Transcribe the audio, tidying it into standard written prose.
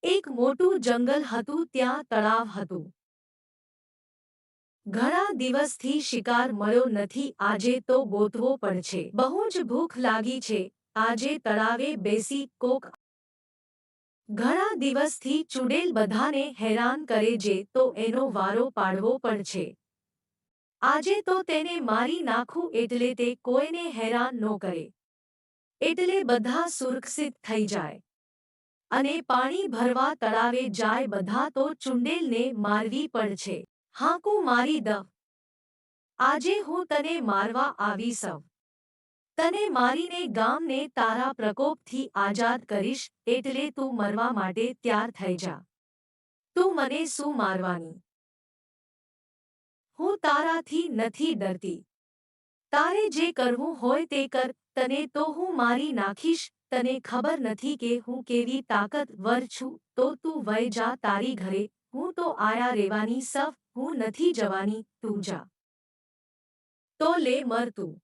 એક મોટું જંગલ હતું, ત્યાં તળાવ હતું. ઘણા દિવસથી શિકાર મળ્યો નથી, આજે તો ગોતવો પડશે. બહુ જ ભૂખ લાગી છે, આજે તળાવે બેસી કોક ઘણા દિવસથી ચૂડેલ બધાને હેરાન કરે છે, તો એનો વારો પાડવો પડશે. આજે તો તેને મારી નાખું એટલે તે કોઈને હેરાન ન કરે. એટલે બધા સુરક્ષિત થઈ જાય. અને પાણી ભરવા તળાવે જાય બધા, તો ચુંડેલને મારવી પડશે. હાંકું મારી દ. આજે હું તને મારવા આવી સવ. તને મારીને ગામને તારા પ્રકોપથી આઝાદ કરીશ, એટલે તું મરવા માટે તૈયાર થઈ જા. તું મને શું મારવાની? હું તારાથી નથી ડરતી. તારે જે કરવું હોય તે કર, તને તો હું મારી નાખીશ. તને ખબર નથી કે હું કેવી તાકતવર છું, તો તું વઈ જા તારી ઘરે. હું તો આયા રેવાની સવ, હું નથી જવાની, તું જા. તો લે મર તું.